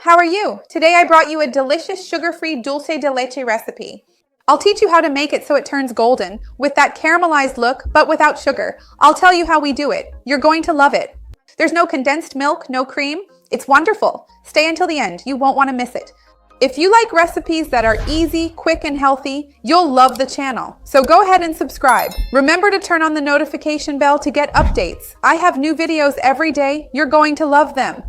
how are you? Today I brought you a delicious sugar-free dulce de leche recipe. I'll teach you how to make it so it turns golden, with that caramelized look, but without sugar. I'll tell you how we do it. You're going to love it. There's no condensed milk, no cream. It's wonderful. Stay until the end. You won't want to miss it. If you like recipes that are easy, quick, and healthy, you'll love the channel. So go ahead and subscribe. Remember to turn on the notification bell to get updates. I have new videos every day. You're going to love them.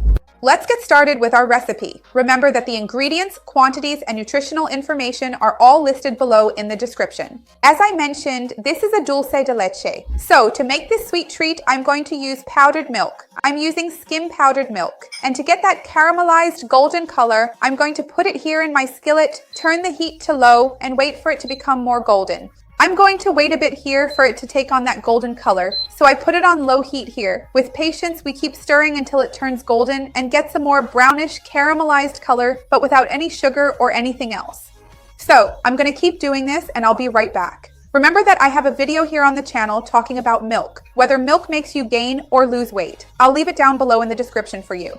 Let's get started with our recipe. Remember that the ingredients, quantities, and nutritional information are all listed below in the description. As I mentioned, this is a dulce de leche. So to make this sweet treat, I'm going to use powdered milk. I'm using skim powdered milk. And to get that caramelized golden color, I'm going to put it here in my skillet, turn the heat to low, and wait for it to become more golden. I'm going to wait a bit here for it to take on that golden color, so I put it on low heat here. With patience, we keep stirring until it turns golden and gets a more brownish caramelized color, but without any sugar or anything else. So I'm going to keep doing this and I'll be right back. Remember that I have a video here on the channel talking about milk, whether milk makes you gain or lose weight. I'll leave it down below in the description for you.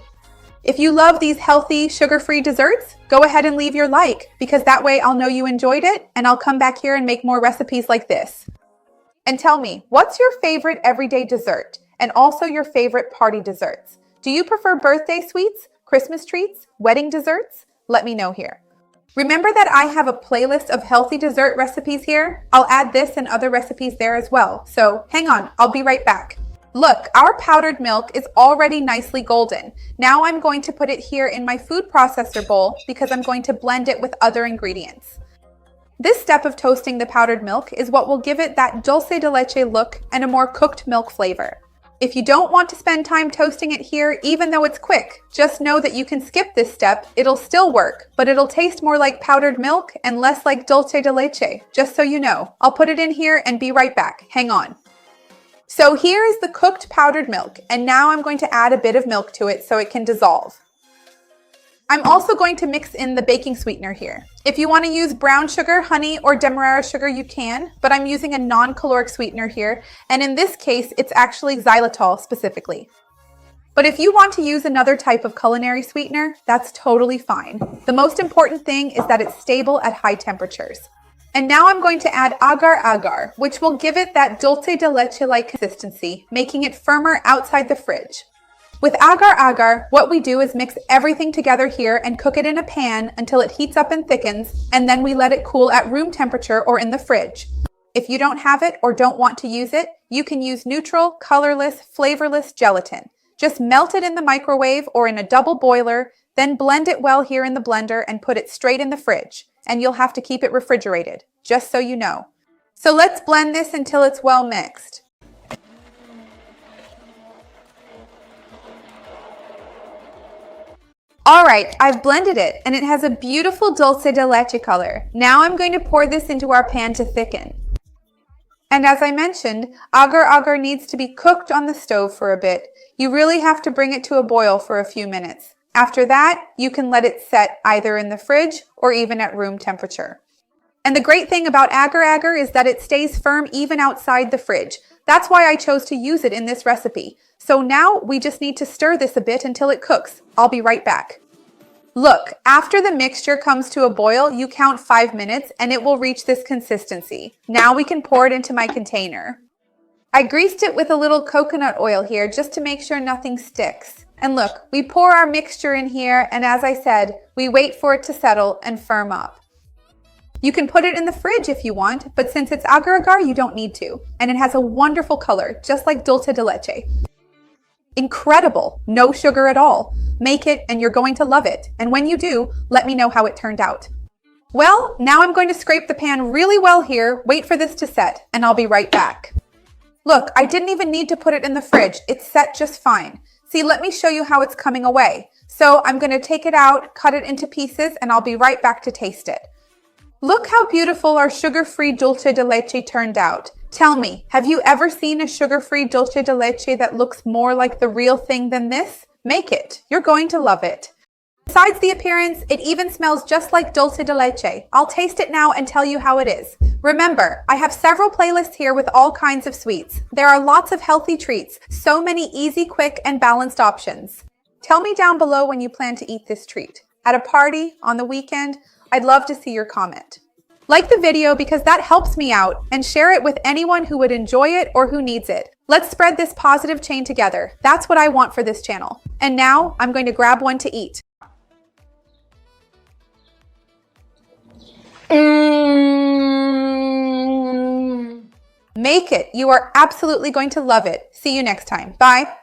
If you love these healthy, sugar-free desserts, go ahead and leave your like, because that way I'll know you enjoyed it and I'll come back here and make more recipes like this. And tell me, what's your favorite everyday dessert and also your favorite party desserts? Do you prefer birthday sweets, Christmas treats, wedding desserts? Let me know here. Remember that I have a playlist of healthy dessert recipes here. I'll add this and other recipes there as well. So hang on, I'll be right back. Look, our powdered milk is already nicely golden. Now I'm going to put it here in my food processor bowl because I'm going to blend it with other ingredients. This step of toasting the powdered milk is what will give it that dulce de leche look and a more cooked milk flavor. If you don't want to spend time toasting it here, even though it's quick, just know that you can skip this step. It'll still work, but it'll taste more like powdered milk and less like dulce de leche, just so you know. I'll put it in here and be right back. Hang on. So here is the cooked powdered milk, and now I'm going to add a bit of milk to it so it can dissolve. I'm also going to mix in the baking sweetener here. If you want to use brown sugar, honey, or demerara sugar, you can, but I'm using a non-caloric sweetener here, and in this case, it's actually xylitol specifically. But if you want to use another type of culinary sweetener, that's totally fine. The most important thing is that it's stable at high temperatures. And now I'm going to add agar, which will give it that dulce de leche-like consistency, making it firmer outside the fridge. With agar, what we do is mix everything together here and cook it in a pan until it heats up and thickens, and then we let it cool at room temperature or in the fridge. If you don't have it or don't want to use it, you can use neutral, colorless, flavorless gelatin. Just melt it in the microwave or in a double boiler, then blend it well here in the blender and put it straight in the fridge. And you'll have to keep it refrigerated, just so you know. So let's blend this until it's well mixed. All right, I've blended it and it has a beautiful dulce de leche color. Now I'm going to pour this into our pan to thicken. And as I mentioned, agar needs to be cooked on the stove for a bit. You really have to bring it to a boil for a few minutes. After that, you can let it set either in the fridge or even at room temperature. And the great thing about agar is that it stays firm even outside the fridge. That's why I chose to use it in this recipe. So now we just need to stir this a bit until it cooks. I'll be right back. Look, after the mixture comes to a boil, you count 5 minutes and it will reach this consistency. Now we can pour it into my container. I greased it with a little coconut oil here just to make sure nothing sticks. And look, we pour our mixture in here, and as I said, we wait for it to settle and firm up. You can put it in the fridge if you want, but since it's agar, you don't need to. And it has a wonderful color, just like dulce de leche. Incredible, no sugar at all. Make it and you're going to love it. And when you do, let me know how it turned out. Well, now I'm going to scrape the pan really well here, wait for this to set, and I'll be right back. Look, I didn't even need to put it in the fridge. It's set just fine. See, let me show you how it's coming away. So I'm going to take it out, cut it into pieces, and I'll be right back to taste it. Look how beautiful our sugar-free dulce de leche turned out. Tell me, have you ever seen a sugar-free dulce de leche that looks more like the real thing than this? Make it. You're going to love it. Besides the appearance, it even smells just like dulce de leche. I'll taste it now and tell you how it is. Remember, I have several playlists here with all kinds of sweets. There are lots of healthy treats, so many easy, quick, and balanced options. Tell me down below when you plan to eat this treat. At a party, on the weekend, I'd love to see your comment. Like the video because that helps me out, and share it with anyone who would enjoy it or who needs it. Let's spread this positive chain together. That's what I want for this channel. And now I'm going to grab one to eat. Make it. You are absolutely going to love it. See you next time. Bye.